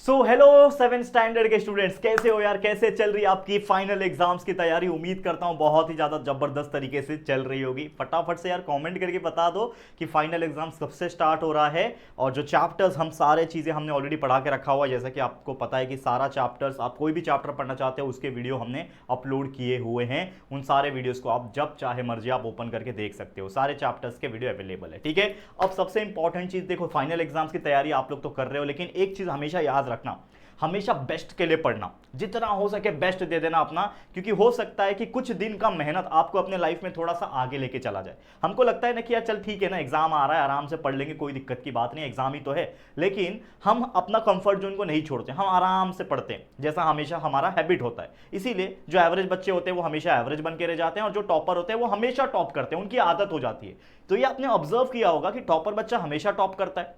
So hello 7 standard के students, कैसे हो यार? कैसे चल रही है आपकी फाइनल एग्जाम्स की तैयारी? उम्मीद करता हूँ बहुत ही ज़्यादा ज़बरदस्त तरीके से चल रही होगी। फटाफट से यार कमेंट करके बता दो कि फाइनल एग्जाम्स कब से स्टार्ट हो रहा है। और जो चैप्टर्स हम सारे चीज़ें हमने ऑलरेडी पढ़ा के रखा हुआ है, जैसा कि आपको पता है कि सारा चैप्टर्स, आप कोई भी चैप्टर पढ़ना चाहते हो उसके वीडियो हमने अपलोड किए हुए हैं। उन सारे वीडियोज़ को आप जब चाहे मर्जी आप ओपन करके देख सकते हो। सारे चैप्टर्स के वीडियो अवेलेबल है, ठीक है। अब सबसे इंपॉर्टेंट चीज़ देखो, फाइनल एग्जाम्स की तैयारी आप लोग तो कर रहे हो, लेकिन एक चीज़ हमेशा याद रखना, हमेशा बेस्ट के लिए पढ़ना, जितना हो सके बेस्ट दे देना अपना। क्योंकि हो सकता है कि कुछ दिन का मेहनत आपको अपने लाइफ में थोड़ा सा आगे लेके चला जाए। हमको लगता है ना कि यार चल ठीक है ना, एग्जाम आ रहा है, आराम से पढ़ लेंगे, कोई दिक्कत की बात नहीं, एग्जाम ही तो है। लेकिन हम अपना कंफर्ट जोन को नहीं छोड़ते, हम आराम से पढ़ते हैं, जैसा हमेशा हमारा हैबिट होता है। इसीलिए जो एवरेज बच्चे होते हैं वो हमेशा एवरेज बन के रह जाते हैं, और जो टॉपर होते हैं वो हमेशा टॉप करते हैं, उनकी आदत हो जाती है। तो ये आपने ऑब्जर्व किया होगा कि टॉपर बच्चा हमेशा टॉप करता है।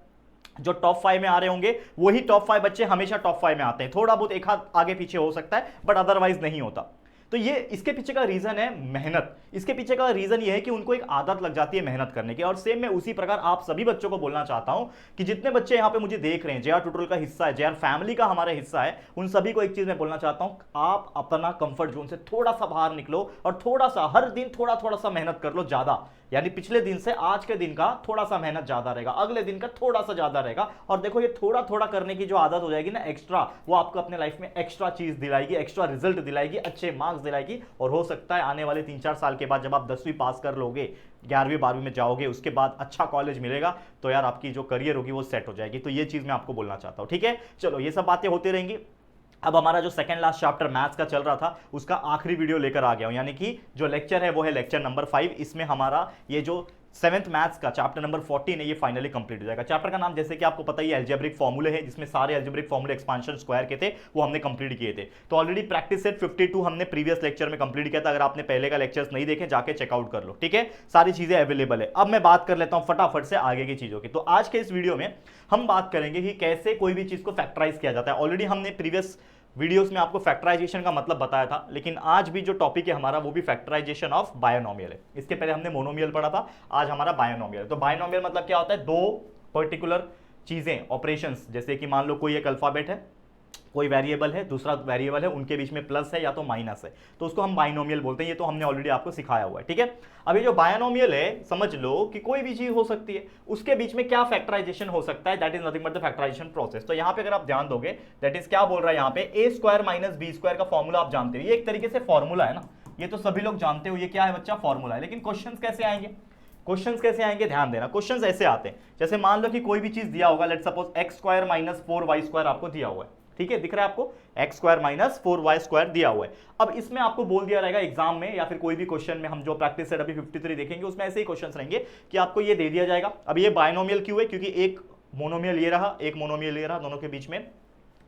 जो टॉप 5 में आ रहे होंगे वही टॉप 5 बच्चे हमेशा टॉप 5 में आते हैं। थोड़ा बहुत एक हाथ आगे पीछे हो सकता है, बट अदरवाइज नहीं होता। तो ये इसके पीछे का रीजन है मेहनत। इसके पीछे का रीजन ये है कि उनको एक आदत लग जाती है मेहनत करने की। और सेम मैं उसी प्रकार आप सभी बच्चों को बोलना चाहता हूं कि जितने बच्चे यहां पे मुझे देख रहे हैं, जेआर ट्यूटोरियल का हिस्सा है, जेआर फैमिली का हमारा हिस्सा है, उन सभी को एक चीज मैं बोलना चाहता हूं, आप अपना कंफर्ट जोन से थोड़ा सा बाहर निकलो और थोड़ा सा हर दिन थोड़ा थोड़ा सा मेहनत कर लो। ज्यादा यानी पिछले दिन से आज के दिन का थोड़ा सा मेहनत ज्यादा रहेगा, अगले दिन का थोड़ा सा ज्यादा रहेगा। और देखो ये थोड़ा थोड़ा करने की जो आदत हो जाएगी ना एक्स्ट्रा, वो आपको अपने लाइफ में एक्स्ट्रा चीज दिलाएगी, एक्स्ट्रा रिजल्ट दिलाएगी, अच्छे मार्क्स दिलाएगी। और हो सकता है आने वाले 3-4 साल के बाद जब आप 10वीं पास कर लोगे, 11वीं 12वीं में जाओगे, उसके बाद अच्छा कॉलेज मिलेगा, तो यार आपकी जो करियर होगी वो सेट हो जाएगी। तो ये चीज मैं आपको बोलना चाहता हूं, ठीक है। चलो ये सब बातें होती रहेंगी। अब हमारा जो सेकंड लास्ट चैप्टर मैथ्स का चल रहा था, उसका आखिरी वीडियो लेकर आ गया हूं, यानी कि जो लेक्चर है वो है लेक्चर नंबर 5। इसमें हमारा ये जो 7th मैथ्स का चैप्टर नंबर 14 है, ये फाइनली कंप्लीट हो जाएगा। चैप्टर का नाम जैसे कि आपको पता ही है, अलजेब्रिक फॉर्मूले है, जिसमें सारे अलजेब्रिक फॉर्मूले एक्सपांशन स्क्वायर के थे, वो हमने कंप्लीट किए थे। तो ऑलरेडी प्रैक्टिस सेट 52 हमने प्रीवियस लेक्चर में कंप्लीट किया था। अगर आपने पहले का लेक्चर्स नहीं देखे, जाके चेकआउट कर लो, ठीक है। सारी चीजें अवेलेबल है। अब मैं बात कर लेता हूं फटाफट से आगे की चीजों की। तो आज के इस वीडियो में हम बात करेंगे कि कैसे कोई भी चीज को फैक्टराइज किया जाता है। ऑलरेडी हमने प्रीवियस वीडियोस में आपको फैक्टराइजेशन का मतलब बताया था, लेकिन आज भी जो टॉपिक है हमारा वो भी फैक्टराइजेशन ऑफ बायनोमियल है। इसके पहले हमने मोनोमियल पढ़ा था, आज हमारा बायनोमियल। तो बायनोमियल मतलब क्या होता है? दो पर्टिकुलर चीजें, ऑपरेशंस, जैसे कि मान लो कोई एक अल्फाबेट है, कोई वेरिएबल है, दूसरा वेरिएबल है, उनके बीच में प्लस है या तो माइनस है, तो उसको हम बायनोमियल बोलते हैं। ये तो हमने ऑलरेडी आपको सिखाया हुआ है, ठीक है। अब ये जो बायनोमियल है, समझ लो कि कोई भी चीज हो सकती है, उसके बीच में क्या फैक्टराइजेशन हो सकता है, that is nothing but the factorization process. तो यहाँ पे अगर आप ध्यान दोगे, दैट इज क्या बोल रहा है यहाँ पे, ए स्क्वायर माइनस बी स्क्वायर का फॉर्मूला आप जानते हो। ये एक तरीके से फॉर्मूला है ना, ये तो सभी लोग जानते हो, ये क्या है बच्चा? फॉर्मूला है। लेकिन क्वेश्चन कैसे आएंगे? क्वेश्चंस कैसे आएंगे ध्यान देना। क्वेश्चंस ऐसे आते हैं, जैसे मान लो कि कोई भी चीज दिया होगा, let's suppose x square minus 4y square आपको दिया हुआ है, ठीक है, दिख रहा है आपको, x square minus 4y square दिया हुआ है। अब इसमें आपको बोल दिया रहेगा एग्जाम में या फिर कोई भी क्वेश्चन में, हम जो प्रैक्टिस सेट अभी 53 देखेंगे उसमें ऐसे ही क्वेश्चंस रहेंगे कि आपको ये दे दिया जाएगा। अब ये बायनोमियल क्यों है? क्योंकि एक मोनोमियल ये रहा, एक मोनोमियल ये रहा, दोनों के बीच में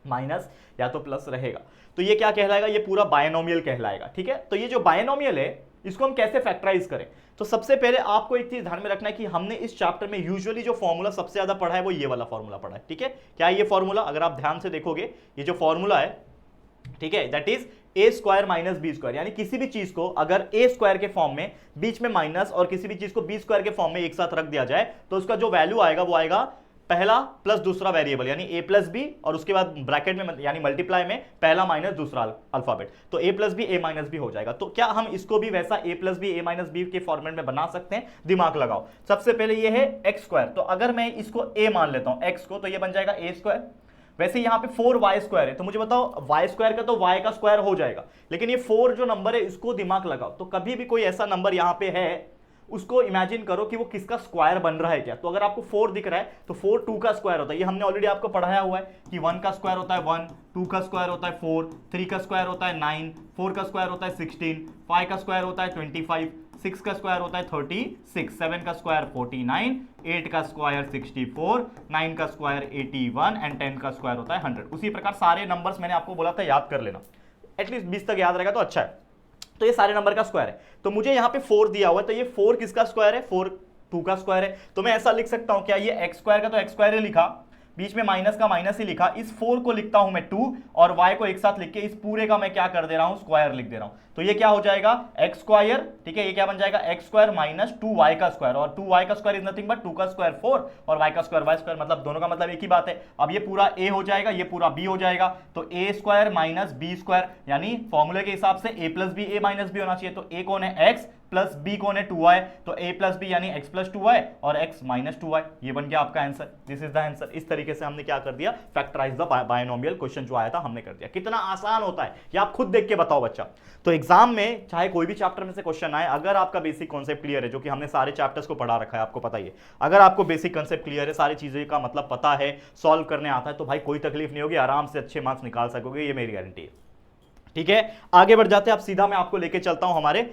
माइनस या तो प्लस रहेगा, तो ये क्या कहलाएगा? ये पूरा बायनोमियल कहलाएगा, ठीक है। तो ये जो बायनोमियल है, इसको हम कैसे फैक्टराइज करें? तो सबसे पहले आपको एक चीज ध्यान में रखना है कि हमने इस चैप्टर में यूजुअली जो फॉर्मूला सबसे ज्यादा पढ़ा है वो ये वाला फॉर्मूला पढ़ा है, ठीक है। क्या है ये फॉर्मूला? अगर आप ध्यान से देखोगे, ये जो फॉर्मूला है, ठीक है, that is a square minus B square. यानी किसी भी चीज को अगर ए स्क्वायर के फॉर्म में बीच में माइनस और किसी भी चीज को बी स्क्वायर के फॉर्म में एक साथ रख दिया जाए, तो उसका जो वैल्यू आएगा वो आएगा पहला प्लस दूसरा वेरिएबल, यानी ए प्लस बी, और उसके बाद ब्रैकेट में यानी मल्टीप्लाई में पहला माइनस दूसरा अल्फाबेट, तो ए प्लस बी ए माइनस बी हो जाएगा। तो क्या हम इसको भी वैसा ए प्लस बी ए माइनस बी के फॉर्मेट में बना सकते हैं? दिमाग लगाओ। सबसे पहले ये है एक्स स्क्वायर, तो अगर मैं इसको ए मान लेता हूं एक्स को, तो ये बन जाएगा ए स्क्वायर। वैसे यहां पे 4y स्क्वायर है, तो मुझे बताओ y स्क्वायर का तो y का स्क्वायर हो जाएगा, लेकिन ये 4 जो नंबर है इसको दिमाग लगाओ। तो कभी भी कोई ऐसा नंबर यहां पे है, उसको इमेजिन करो कि वो किसका स्क्वायर बन रहा है क्या। तो अगर आपको 4 दिख रहा है तो 4 2 का स्क्वायर होता है, ये हमने ऑलरेडी आपको पढ़ाया हुआ है कि 1 का स्क्वायर होता है 1, 2 का स्क्वायर होता है 4, 3 का स्क्वायर होता है 9, 4 का स्क्वायर होता है 16, 5 का स्क्वायर होता है 25, 6 का स्क्वायर होता है 36, 7 का स्क्वायर 49, 8 का स्क्वायर 64, 9 का स्क्वायर 81 एंड 10 का स्क्वायर होता है 100। उसी प्रकार सारे नंबर्स मैंने आपको बोला था याद कर लेना, एटलीस्ट 20 तक याद रहेगा तो अच्छा है। तो ये सारे नंबर का स्क्वायर है, तो मुझे यहां पे 4 दिया हुआ है, तो ये 4 किसका स्क्वायर है? 4 2 का स्क्वायर है। तो मैं ऐसा लिख सकता हूं, क्या ये एक्स स्क्वायर का तो एक्स स्क्वायर है लिखा, बीच में माइनस का माइनस ही लिखा, इस 4 को लिखता हूं मैं 2 और y को एक साथ लिख के इस पूरे का मैं क्या कर दे रहा हूं, स्क्वायर लिख दे रहा हूं। तो ये क्या हो जाएगा, एक्स स्क्वायर, ठीक है, ये क्या बन जाएगा, एक्स स्क्वायर माइनस 2y का स्क्वायर, और 2y का स्क्वायर इज नथिंग बट 2 का स्क्वायर 4 और y का स्क्वायर y स्क्वायर, मतलब दोनों का मतलब एक ही बात है। अब ये पूरा a हो जाएगा, ये पूरा b हो जाएगा, तो a square minus b square, यानी फॉर्मूले के हिसाब से a plus b, a minus b होना चाहिए। तो a कौन है, x प्लस बी कौन है, 2y, तो a प्लस बी यानी x प्लस 2y और x माइनस 2y, ये बन गया आपका answer. This is the answer. इस तरीके से हमने क्या कर दिया, फैक्टराइज द बायनोमियल, क्वेश्चन जो आया था हमने कर दिया। कितना आसान होता है ये आप खुद देख के बताओ बच्चा। तो एग्जाम में चाहे कोई भी चैप्टर में से क्वेश्चन आए, अगर आपका बेसिक कॉन्सेप्ट क्लियर है, जो कि हमने सारे चैप्टर्स को पढ़ा रखा है, आपको पता ही है, अगर आपको बेसिक कॉन्सेप्ट क्लियर है, सारी चीजें का मतलब पता है, सॉल्व करने आता है, तो भाई कोई तकलीफ नहीं होगी, आराम से अच्छे मार्क्स निकाल सकोगे, ये मेरी गारंटी है। ठीक है, आगे बढ़ जाते हैं। अब सीधा मैं आपको लेके चलता हूं हमारे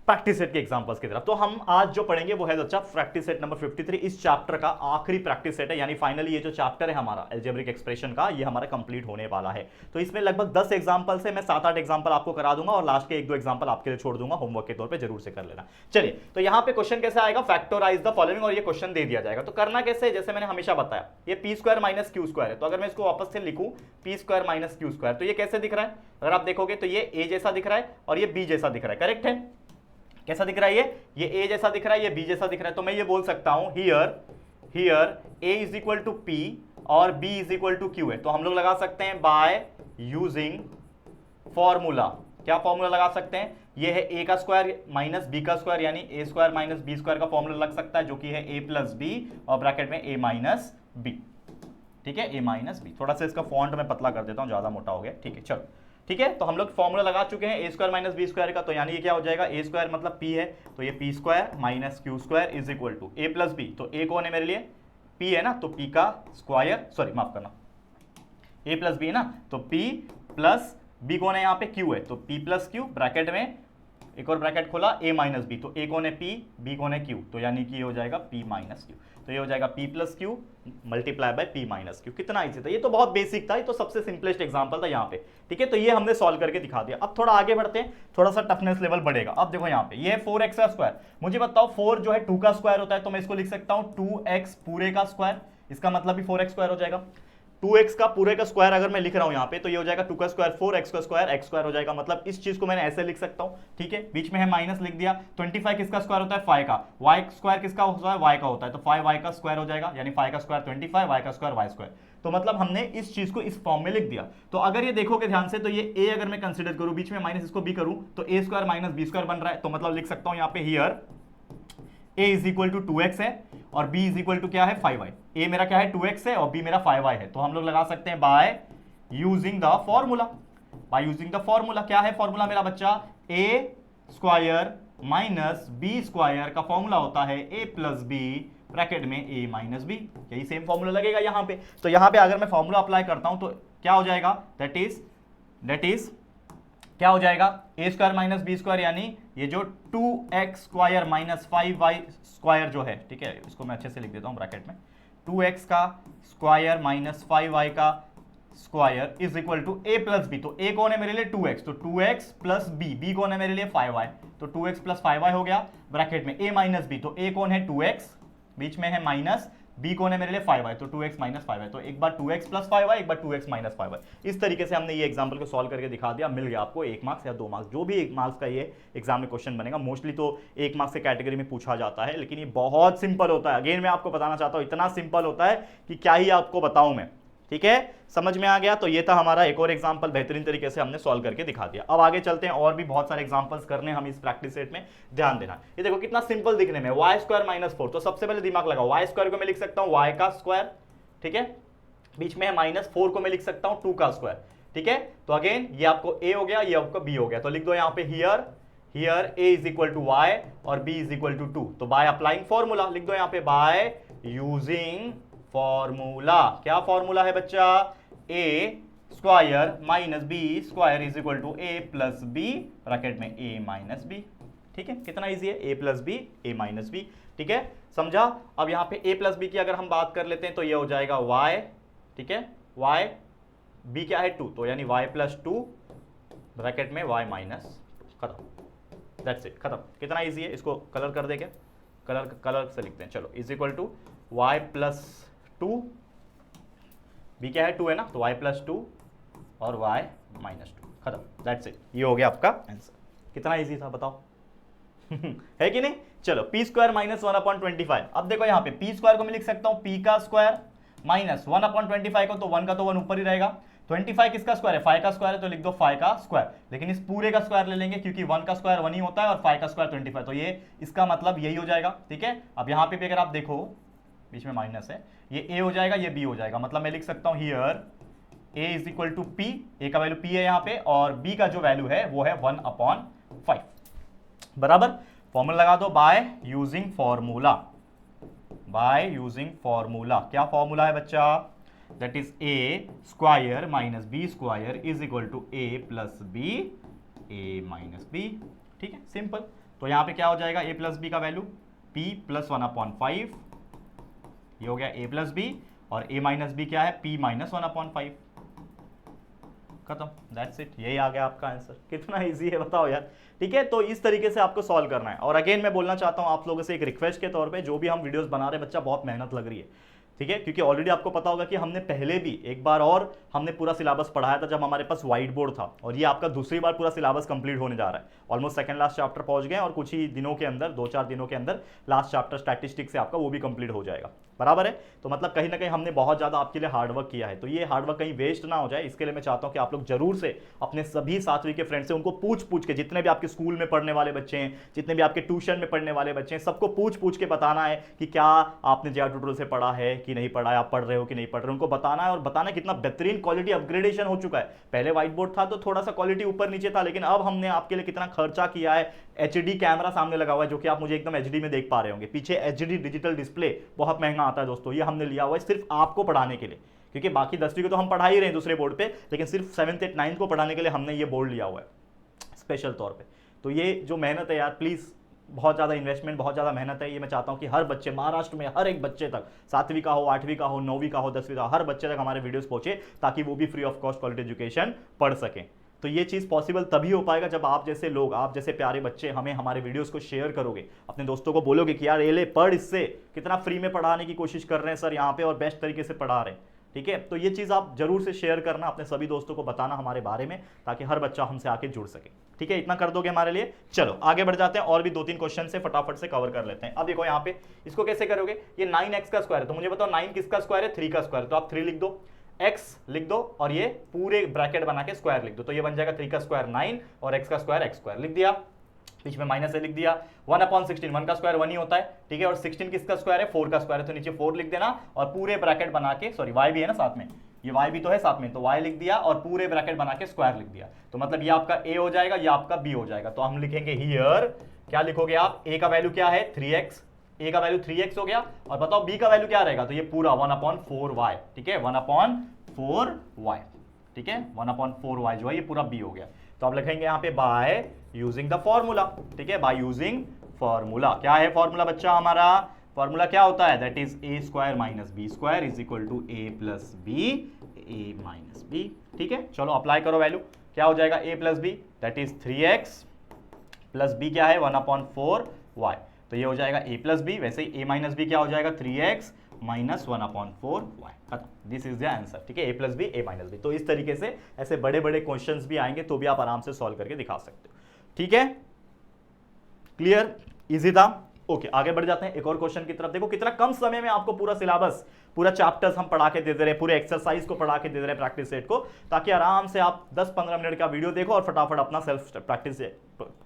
प्रैक्टिस सेट के एग्जांपल्स की तरफ। तो हम आज जो पढ़ेंगे वो है बच्चा प्रैक्टिस सेट नंबर 53। इस चैप्टर का आखिरी प्रैक्टिस सेट है, यानी फाइनली ये जो चैप्टर है हमारा अलजेब्रिक एक्सप्रेशन का, ये हमारा कंप्लीट होने वाला है। तो इसमें लगभग 10 एग्जांपल से मैं 7-8 एग्जांपल आपको करा दूंगा और लास्ट के 1-2 एग्जांपल आपके लिए छोड़ दूंगा, होमवर्क के तौर पे जरूर से कर लेना। चलिए, तो यहाँ पे क्वेश्चन कैसे आएगा, फैक्टराइज द फॉलोइंग, और ये क्वेश्चन दे दिया जाएगा। तो करना कैसे, जैसे मैंने हमेशा बताया, ये p square minus q square है, तो अगर मैं इसको वापस से लिखूं P square minus q square, तो ये कैसे दिख रहा है, अगर आप देखोगे तो ये ए जैसा दिख रहा है और ये बी जैसा दिख रहा है, करेक्ट है। कैसा दिख रहा है, ये ए जैसा दिख रहा है, ये बी जैसा दिख रहा है। तो मैं ये बोल सकता हूं here A is equal to P और B is equal to Q है। तो हम लोग लगा सकते हैं बाय यूजिंग फॉर्मूला, क्या फॉर्मूला लगा सकते हैं, ये है ए का स्क्वायर माइनस बी का स्क्वायर, यानी A square minus B square का फॉर्मूला लग सकता है, जो कि है ए प्लस बी और ब्रैकेट में ए माइनस बी। ठीक है, ए माइनस बी। थोड़ा सा इसका फॉन्ट मैं पतला कर देता हूं, ज्यादा मोटा हो गया। ठीक है, चलो ठीक है। तो हम लोग फॉर्मूला लगा चुके हैं ए स्क्वायर माइनस बी स्क्वायर का, तो यानी ये क्या हो जाएगा, ए स्क्वायर मतलब पी है, तो ये p square minus q square is equal to a plus b. तो ए कौन है मेरे लिए, पी है ना, तो पी का स्क्वायर, सॉरी माफ करना, ए प्लस बी है ना, तो पी प्लस बी कौन है, यहाँ पे क्यू है, तो पी प्लस क्यू, ब्रैकेट में एक और ब्रैकेट खोला ए माइनस बी, तो ए कौन है पी, बी कौन है क्यू, तो यानी कि ये हो जाएगा पी माइनस क्यू। तो ये हो जाएगा P plus Q multiply by P minus Q. कितना इजी था, ये तो बहुत बेसिक था, ये तो सबसे सिंपलेस्ट एग्जांपल था यहाँ पे। ठीक है, तो ये हमने सॉल्व करके दिखा दिया। अब थोड़ा आगे बढ़ते हैं, थोड़ा सा टफनेस लेवल बढ़ेगा। अब देखो यहाँ पे ये है 4x का स्क्वायर, मुझे बताओ 4 जो है 2 का स्क्वायर होता है, तो मैं इसको लिख सकता हूँ 2x पूरे का स्क्वायर, इसका मतलब भी 4x स्क्वायर हो जाएगा। 2x का पूरे का स्क्वायर अगर मैं लिख रहा हूं यहाँ पे, तो ये हो जाएगा 2 का स्क्वायर 4x का स्क्वायर x स्क्वायर हो जाएगा, मतलब इस चीज को मैंने ऐसे लिख सकता हूं। ठीक है, बीच में है माइनस लिख दिया। 25 किसका स्क्वायर होता है, 5 का। y स्क्वायर किसका होता है, y का होता है, तो 5y का स्क्वायर हो जाएगा, यानी 5 का स्क्वायर 25, y का स्क्वायर y स्क्वायर। तो मतलब हमने इस चीज को इस फॉर्म में लिख दिया। तो अगर ये देखोगे ध्यान से, तो ये a अगर मैं कंसीडर करूं, बीच में माइनस इसको b करूं, तो a square minus b square बन रहा है। तो मतलब लिख सकता हूं यहाँ पे here a is equal to 2x है और b इज इक्वल टू क्या है 5y। a मेरा क्या है 2x है और b मेरा 5y है। तो हम लोग लगा सकते हैं by using the formula. By using the formula, क्या है फॉर्मूला मेरा बच्चा, a square minus b square का फॉर्मूला होता है a प्लस b ब्रैकेट में a माइनस b। यही सेम फॉर्मूला लगेगा यहाँ पे। तो यहाँ पे अगर मैं फॉर्मूला अप्लाई करता हूं तो क्या हो जाएगा, दैट इज क्या हो जाएगा, ए स्क्वायर माइनस बी स्क्वायर, यानी ये जो 2x square minus 5y square जो है, ठीक है, इसको मैं अच्छे से लिख देता हूं ब्रैकेट में, 2x का स्क्वायर माइनस 5y का square is equal to a plus b. तो a कौन है मेरे लिए 2x, तो 2x प्लस b कौन है मेरे लिए 5y, तो 2x प्लस 5y हो गया, ब्रैकेट में a माइनस बी, तो a कौन है 2x, बीच में है माइनस, b कौन है मेरे लिए 5y, तो 2x माइनस 5y। तो एक बार 2x प्लस 5y, एक बार 2x माइनस 5y। इस तरीके से हमने ये एग्जांपल को सॉल्व करके दिखा दिया, मिल गया आपको 1 मार्क्स या 2 मार्क्स, जो भी 1 मार्क्स का ये एग्जाम में क्वेश्चन बनेगा। मोस्टली तो 1 मार्क्स के कैटेगरी में पूछा जाता है, लेकिन ये बहुत सिंपल होता है। अगेन मैं आपको बताना चाहता हूँ, इतना सिंपल होता है कि क्या ही आपको बताऊं मैं। ठीक है, समझ में आ गया। तो ये था हमारा एक और एग्जांपल, बेहतरीन तरीके से हमने सॉल्व करके दिखा दिया। अब आगे चलते हैं, और भी बहुत सारे एग्जांपल्स करने हम इस प्रैक्टिस सेट में, ध्यान देना। ये देखो कितना सिंपल दिखने में, y स्क्वायर माइनस 4। तो सबसे पहले दिमाग लगाओ, y स्क्वायर को मैं लिख सकता हूं y का स्क्वायर, ठीक है, बीच में है माइनस 4 को मैं लिख सकता हूं 2 का स्क्वायर। ठीक है, तो अगेन ये आपको a हो गया, ये आपको b हो गया। तो लिख दो यहाँ पे here a is equal to y और b इज इक्वल टू 2। तो बाय अप्लाइंग फॉर्मूला लिख दो यहाँ पे, बाय यूजिंग फॉर्मूला। क्या फॉर्मूला है बच्चा, a square minus B square is equal to a plus b bracket में a माइनस बी। ठीक है, कितना इजी है, a plus b a minus b. ठीक है, समझा। अब यहाँ पे a प्लस बी की अगर हम बात कर लेते हैं, तो ये हो जाएगा y, ठीक है, y, b क्या है 2, तो यानी y प्लस 2 ब्रैकेट में y माइनस 2, खत्म, दैट्स इट, खत्म। कितना इजी है, इसको कलर कर दे क्या, कलर से लिखते हैं, चलो, is equal to y plus 2 b क्या है 2 है ना, तो y प्लस 2 और y माइनस 2, खत्म, दैट्स इट, ये हो गया आपका आंसर। कितना इजी था बताओ है कि नहीं। चलो पी स्क्वायर माइनस 1/25, अब देखो यहाँ पे पी स्क्वायर को मैं लिख सकता हूँ पी का स्क्वायर माइनस 1/25 को, तो 1 का तो 1 ऊपर ही रहेगा, 25 किसका स्क्वायर है, 5 का स्क्वायर है, तो लिख दो 5 का स्क्वायर, लेकिन इस पूरे का स्क्वायर ले लेंगे क्योंकि 1 का स्क्वायर 1 ही होता है और 5 का स्क्वायर 25, तो ये इसका मतलब यही हो जाएगा। ठीक है, अब यहाँ पे भी अगर आप देखो बीच में माइनस है, ये a हो जाएगा, ये b हो जाएगा, मतलब मैं लिख सकता हूँ here a is equal to p, a का वैल्यू p है यहाँ पे, और b का जो वैल्यू है वो है 1/5, बराबर। फॉर्मूला लगा दो by using formula, by using formula, क्या फॉर्मूला है बच्चा, that is a square minus b square is equal to a plus b, a minus b। ठीक है, सिंपल। तो यहां पे क्या हो जाएगा, a प्लस b का वैल्यू p प्लस 1/5, ये हो गया a प्लस b, और a माइनस b क्या है, p माइनस 1/5, खत्म, दैट्स इट, यही आ गया आपका आंसर। कितना इजी है बताओ यार। ठीक है, तो इस तरीके से आपको सॉल्व करना है। और अगेन मैं बोलना चाहता हूं आप लोगों से एक रिक्वेस्ट के तौर पे, जो भी हम वीडियोस बना रहे हैं बच्चा बहुत मेहनत लग रही है, ठीक है, क्योंकि ऑलरेडी आपको पता होगा कि हमने पहले भी एक बार और हमने पूरा सिलेबस पढ़ाया था जब हमारे पास व्हाइट बोर्ड था, और ये आपका दूसरी बार पूरा सिलेबस कंप्लीट होने जा रहा है। ऑलमोस्ट सेकंड लास्ट चैप्टर पहुंच गए और कुछ ही दिनों के अंदर, 2-4 दिनों के अंदर लास्ट चैप्टर स्टैटिस्टिक्स से आपका वो भी कंप्लीट हो जाएगा, बराबर है। तो मतलब कहीं ना कहीं हमने बहुत ज्यादा आपके लिए हार्डवर्क किया है, तो ये हार्डवर्क कहीं वेस्ट ना हो जाए, इसके लिए मैं चाहता हूं कि आप लोग जरूर से अपने सभी सातवीं के फ्रेंड से उनको पूछ के, जितने भी आपके स्कूल में पढ़ने वाले बच्चे हैं, जितने भी आपके ट्यूशन में पढ़ने वाले बच्चे हैं, सबको पूछ के बताना है कि क्या आपने जेआर ट्यूटोरियल से पढ़ा है कि नहीं पढ़ा है, आप पढ़ रहे हो कि नहीं पढ़ रहे हो, उनको बताना है। और बताना कितना बेहतरीन क्वालिटी अपग्रेडेशन हो चुका है। पहले व्हाइट बोर्ड था तो थोड़ा सा क्वालिटी ऊपर नीचे था, लेकिन अब हमने आपके लिए कितना खर्चा किया है। एचडी कैमरा सामने लगा हुआ है, जो कि आप मुझे एकदम एचडी में देख पा रहे होंगे, पीछे एचडी डिजिटल डिस्प्ले बहुत महंगा आता है दोस्तों, ये हमने लिया हुआ है सिर्फ आपको पढ़ाने के लिए, क्योंकि बाकी 10वीं को तो हम पढ़ा ही रहे हैं दूसरे बोर्ड पे, लेकिन सिर्फ 7th 8th 9th को पढ़ाने के लिए हमने ये बोर्ड लिया हुआ है स्पेशल तौर पे। तो ये जो मेहनत है यार, प्लीज बहुत ज़्यादा इन्वेस्टमेंट, बहुत ज़्यादा मेहनत है, ये मैं चाहता हूँ कि हर बच्चे महाराष्ट्र में, हर एक बच्चे तक, 7वीं का हो, 8वीं का हो, 9वीं का हो, 10वीं का, हर बच्चे तक हमारे वीडियोस पहुंचे, ताकि वो भी free of cost quality education पढ़ सकें। तो ये चीज़ पॉसिबल तभी हो पाएगा जब आप जैसे लोग, आप जैसे प्यारे बच्चे हमें हमारे वीडियोस को शेयर करोगे, अपने दोस्तों को बोलोगे कि यार ये ले पढ़, इससे कितना फ्री में पढ़ाने की कोशिश कर रहे हैं सर यहाँ पे और बेस्ट तरीके से पढ़ा रहे हैं। ठीक है, तो ये चीज़ आप जरूर से शेयर करना, अपने सभी दोस्तों को बताना हमारे बारे में, ताकि हर बच्चा हमसे आके जुड़ सके। ठीक है, इतना कर दोगे हमारे लिए। चलो आगे बढ़ जाते हैं, और भी 2-3 क्वेश्चन से फटाफट से कवर कर लेते हैं। अब देखो यहाँ पे इसको कैसे करोगे, ये 9x का स्क्वायर है, तो मुझे बताओ 9 किसका स्क्वायर है, 3 का स्क्वायर, तो आप 3 लिख दो, x लिख दो, और ये पूरे ब्रैकेट बना के स्क्वायर लिख दो, तो ये बन जाएगा 3 का स्क्वायर 9 और x का स्क्वायर x स्क्वायर लिख दिया, बीच में माइनस से लिख दिया। 1/16, 1 का स्क्वायर 1 ही होता है, ठीक है, और 16 किसका स्क्वायर है, 4 का स्क्वायर है, तो नीचे 4 लिख देना, और पूरे ब्रैकेट बना के, सॉरी y भी है ना साथ में, ये y भी तो है साथ में, तो y लिख दिया और पूरे ब्रैकेट बना के स्क्वायर लिख दिया। तो मतलब ये आपका a हो जाएगा, ये आपका b हो जाएगा। तो हम लिखेंगे हियर, क्या लिखोगे आप, a का वैल्यू क्या है 3x, a का वैल्यू 3x हो गया, और बताओ b का वैल्यू क्या रहेगा, तो ये पूरा 1/4y, ठीक है, 1/4y, ठीक है, 1/4y जो है ये पूरा b हो गया। तो आप लिखेंगे यहाँ पे बाय यूजिंग द फॉर्मूला, ठीक है, बाय यूजिंग फॉर्मूला। क्या है फॉर्मूला बच्चा हमारा, फॉर्मूला क्या होता है, that is a square minus b square is equal to a plus b, a minus b। ठीक है, चलो अप्लाई करो वैल्यू, क्या हो जाएगा a plus b, that is 3x plus b क्या है 1/4y, तो ये हो जाएगा a प्लस b, वैसे ही a माइनस b क्या हो जाएगा 3x माइनस 1/4y, खत्म, दिस इज द आंसर। ठीक है, a plus b a minus b. तो इस तरीके से ऐसे बड़े बड़े क्वेश्चंस भी आएंगे तो भी आप आराम से सॉल्व करके दिखा सकते हो। ठीक है, क्लियर, इजी था। ओके, आगे बढ़ जाते हैं एक और क्वेश्चन की तरफ। देखो कितना कम समय में आपको पूरा सिलेबस, पूरा चैप्टर्स हम पढ़ा के दे दे रहे हैं, पूरे एक्सरसाइज को पढ़ा के दे दे रहे हैं प्रैक्टिस सेट को, ताकि आराम से आप 10-15 मिनट का वीडियो देखो और फटाफट अपना सेल्फ प्रैक्टिस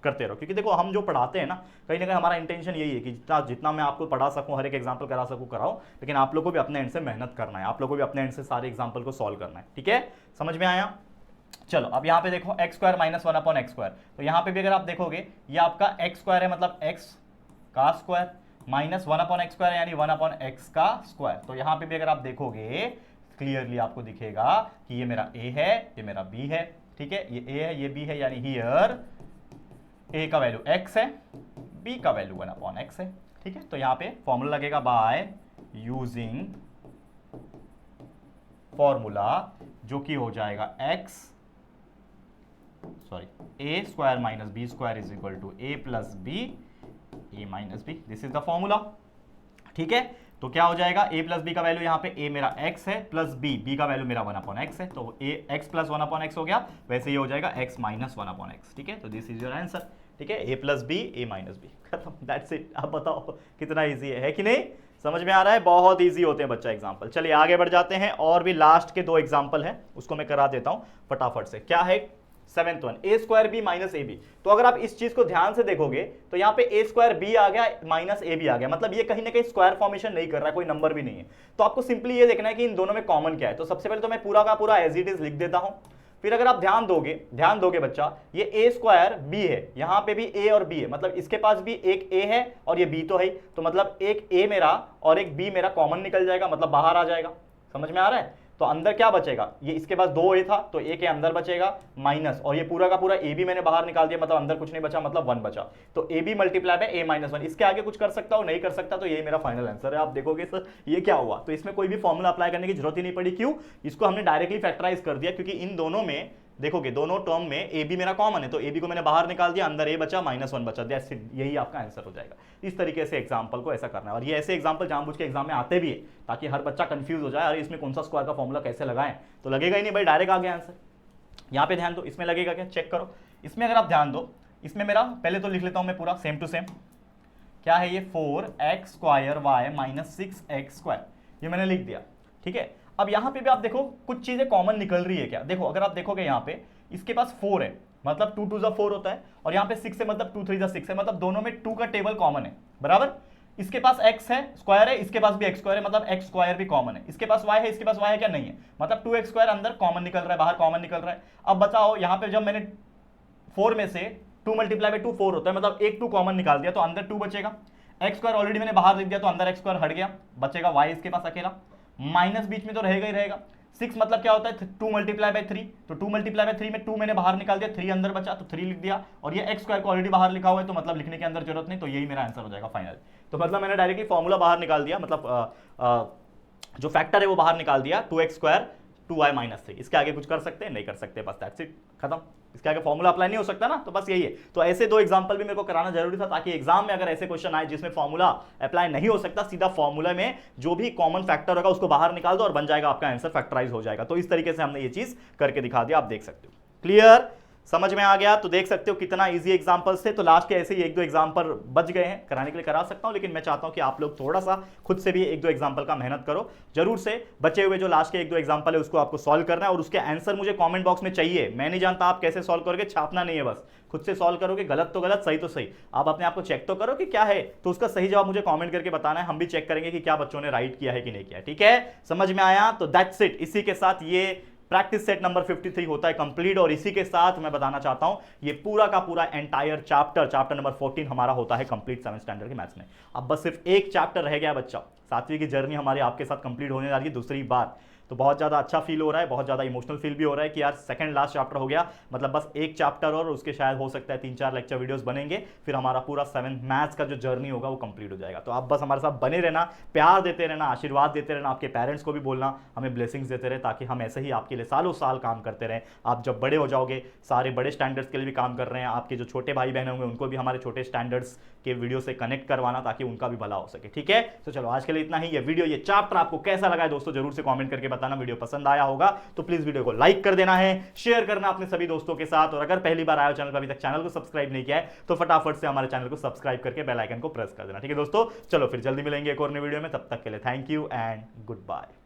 करते रहो। क्योंकि देखो हम जो पढ़ाते हैं ना कहीं हमारा इंटेंशन यही है कि जितना मैं आपको पढ़ा सकूं, हर एक एग्जाम्पल करा सकूं कराऊं, लेकिन आप लोग को भी अपने एंड से मेहनत करना है, आप लोग को भी अपने एंड से सारे एग्जाम्पल को सॉल्व करना है। ठीक है, समझ में आया। चलो अब यहाँ पे देखो x square minus 1/x square, तो यहाँ पे भी अगर आप देखोगे ये आपका x स्क्वायर है, मतलब x का स्क्वायर माइनस 1/x स्क्वायर यानी 1/x का स्क्वायर। तो यहाँ पे भी अगर आप देखोगे क्लियरली आपको दिखेगा कि ये मेरा a है, ये मेरा b है, ठीक है, ये a है, ये b है, यानी हियर a का वैल्यू x है, b का वैल्यू 1/x है। ठीक है, तो यहाँ पे फॉर्मूला लगेगा बाय यूजिंग फॉर्मूला, जो कि हो जाएगा a square minus b square is equal to a plus b, a minus b, this is the formula. ठीक है, तो क्या हो जाएगा, a प्लस बी का वैल्यू यहाँ पे a मेरा x है प्लस b का वैल्यू मेरा 1/x है, तो a x प्लस 1/x हो गया, वैसे ये हो जाएगा x माइनस 1/x। ठीक है, तो दिस इज योर आंसर। ठीक है, a plus b a minus b, खत्म, दैट्स इट। अब बताओ कितना ईजी है कि नहीं, समझ में आ रहा है? बहुत ईजी होते हैं बच्चा एग्जाम्पल। चलिए आगे बढ़ जाते हैं, और भी लास्ट के 2 एग्जाम्पल हैं, उसको मैं करा देता हूं फटाफट से। क्या है 7th one, a square b minus a b. तो अगर आप इस चीज को ध्यान से देखोगे तो यहाँ पे ए स्क्वायर बी आ गया माइनस ए बी आ गया, मतलब ये कहीं ना कहीं स्क्वायर फॉर्मेशन नहीं कर रहा है, कोई नंबर भी नहीं है। तो आपको सिंपली ये देखना है कि इन दोनों में कॉमन क्या है। तो सबसे पहले तो मैं पूरा का पूरा एज इट इज लिख देता हूं, फिर अगर आप ध्यान दोगे बच्चा, ये ए स्क्वायर बी है, यहां पे भी ए और बी है, मतलब इसके पास भी एक ए है और ये बी तो है, तो मतलब एक ए मेरा और एक बी मेरा कॉमन निकल जाएगा, मतलब बाहर आ जाएगा। समझ में आ रहा है? तो अंदर क्या बचेगा, ये इसके पास 2 ए था तो ए के अंदर बचेगा माइनस, और ये पूरा का पूरा ए बी मैंने बाहर निकाल दिया, मतलब अंदर कुछ नहीं बचा, मतलब 1 बचा। तो a b multiply by a minus 1, इसके आगे कुछ कर सकता हूं, नहीं कर सकता, तो ये मेरा फाइनल आंसर है। आप देखोगे सर ये क्या हुआ, तो इसमें कोई भी फॉर्मूला अप्लाई करने की जरूरत ही नहीं पड़ी। क्यों? इसको हमने डायरेक्टली फैक्टराइज कर दिया, क्योंकि इन दोनों में देखोगे दोनों टर्म में ए बी मेरा कॉमन है, तो ए बी को मैंने बाहर निकाल दिया, अंदर ए बचा माइनस 1 बचा, दैट्स इट, यही आपका आंसर हो जाएगा। इस तरीके से एग्जांपल को ऐसा करना है, और ये ऐसे एग्जांपल जानबूझ के एग्जाम में आते भी है ताकि हर बच्चा कंफ्यूज हो जाए, अरे इसमें कौन सा स्क्वायर का फॉर्मूला कैसे लगाएं, तो लगेगा ही नहीं भाई, डायरेक्ट आ गया आंसर। यहाँ पे ध्यान दो, इसमें लगेगा क्या, चेक करो। इसमें अगर आप ध्यान दो, इसमें मेरा पहले तो लिख लेता हूं मैं पूरा सेम टू सेम, क्या है ये 4x square Y minus 6x square, ये मैंने लिख दिया। ठीक है, अब यहां पे भी आप देखो कुछ चीजें कॉमन निकल रही है क्या, देखो अगर आप देखोगे यहाँ पे इसके पास 4 है, मतलब 2 2 4 होता है, और यहाँ पे 6 है, मतलब 2 3 6 है, मतलब दोनों में 2 का टेबल कॉमन है, बराबर। इसके पास x है स्क्वायर है, इसके पास भी x स्क्वायर है, मतलब x स्क्वायर भी कॉमन है। इसके पास y है, इसके पास y है क्या, नहीं है, मतलब 2x स्क्वायर अंदर कॉमन निकल रहा है, बाहर कॉमन निकल रहा है। अब बताओ यहाँ पे जब मैंने 4 में से 2 मल्टीप्लाई बाय 2 4 होता है, मतलब एक 2 कॉमन निकाल दिया तो अंदर 2 बचेगा, x स्क्वायर ऑलरेडी मैंने बाहर लिख दिया तो अंदर x स्क्वायर हट गया, बचेगा y इसके पास अकेला, माइनस बीच में तो रहेगा ही रहेगा। 6 मतलब क्या होता है 2 मल्टीप्लाई बाय 3, तो 2 मल्टीप्लाई बाय 3 में 2 मैंने बाहर निकाल दिया, 3 अंदर बचा तो 3 लिख दिया, और ये x स्क्वायर को ऑलरेडी बाहर लिखा हुआ है तो मतलब लिखने के अंदर जरूरत नहीं, तो यही मेरा आंसर हो जाएगा फाइनल। तो मतलब मैंने डायरेक्टली फॉर्मूला बाहर निकाल दिया, मतलब जो फैक्टर है वो बाहर निकाल दिया, 2x स्क्वायर 2y माइनस 3, इसके आगे कुछ कर सकते हैं, नहीं कर सकते, बस दैट्स इट, खत्म। इसके आगे फॉर्मूला अप्लाई नहीं हो सकता ना, तो बस यही है। तो ऐसे 2 एग्जांपल भी मेरे को कराना जरूरी था, ताकि एग्जाम में अगर ऐसे क्वेश्चन आए जिसमें फॉर्मूला अप्लाई नहीं हो सकता, सीधा फॉर्मूला में जो भी कॉमन फैक्टर होगा उसको बाहर निकाल दो और बन जाएगा आपका आंसर, फैक्टराइज हो जाएगा। तो इस तरीके से हमने ये चीज करके दिखा दिया, आप देख सकते हो। क्लियर, समझ में आ गया? तो देख सकते हो कितना इजी एग्जांपल्स थे। तो लास्ट के ऐसे ही 1-2 एग्जांपल बच गए हैं, कराने के लिए करा सकता हूं, लेकिन मैं चाहता हूं कि आप लोग थोड़ा सा खुद से भी 1-2 एग्जांपल का मेहनत करो जरूर से। बचे हुए जो लास्ट के 1-2 एग्जांपल है उसको आपको सॉल्व करना है, और उसके आंसर मुझे कमेंट बॉक्स में चाहिए। मैं नहीं जानता आप कैसे सॉल्व करोगे, छापना नहीं है, बस खुद से सॉल्व करोगे, गलत तो गलत, सही तो सही, आप अपने आप को चेक तो करो कि क्या है, तो उसका सही जवाब मुझे कमेंट करके बताना है, हम भी चेक करेंगे कि क्या बच्चों ने राइट किया है कि नहीं किया। ठीक है, समझ में आया? तो दैट्स इट, इसी के साथ ये प्रैक्टिस सेट नंबर 53 होता है कंप्लीट, और इसी के साथ मैं बताना चाहता हूं ये पूरा का पूरा एंटायर चैप्टर नंबर 14 हमारा होता है कंप्लीट 7th स्टैंडर्ड के मैथ्स में। अब बस सिर्फ एक चैप्टर रह गया बच्चा, 7वीं की जर्नी हमारी आपके साथ कंप्लीट होने जा रही है दूसरी बार। तो बहुत ज़्यादा अच्छा फील हो रहा है, बहुत ज़्यादा इमोशनल फील भी हो रहा है कि यार सेकंड लास्ट चैप्टर हो गया, मतलब बस एक चैप्टर और उसके शायद हो सकता है 3-4 लेक्चर वीडियोस बनेंगे, फिर हमारा पूरा 7th मैथ्स का जो जर्नी होगा वो कंप्लीट हो जाएगा। तो आप बस हमारे साथ बने रहना, प्यार देते रहना, आशीर्वाद देते रहना, आपके पेरेंट्स को भी बोलना हमें ब्लेसिंग्स देते रहे, ताकि हम ऐसे ही आपके लिए सालों साल काम करते रहें। आप जब बड़े हो जाओगे, सारे बड़े स्टैंडर्ड्स के लिए भी काम कर रहे हैं, आपके जो छोटे भाई बहन होंगे उनको भी हमारे छोटे स्टैंडर्ड्स के वीडियो से कनेक्ट करवाना, ताकि उनका भी भला हो सके। ठीक है, तो चलो आज के लिए इतना ही। ये वीडियो, ये चैप्टर आपको कैसा लगा है दोस्तों जरूर से कमेंट करके बताना। वीडियो पसंद आया होगा तो प्लीज वीडियो को लाइक कर देना है, शेयर करना अपने सभी दोस्तों के साथ, और अगर पहली बार आए हो चैनल पर, अभी तक चैनल को सब्सक्राइब नहीं किया है तो फटाफट से हमारे चैनल को सब्सक्राइब करके बेल आइकन को प्रेस कर देना। ठीक है दोस्तों, चलो फिर जल्दी मिलेंगे एक और नई वीडियो में, तब तक के लिए thank you and good bye.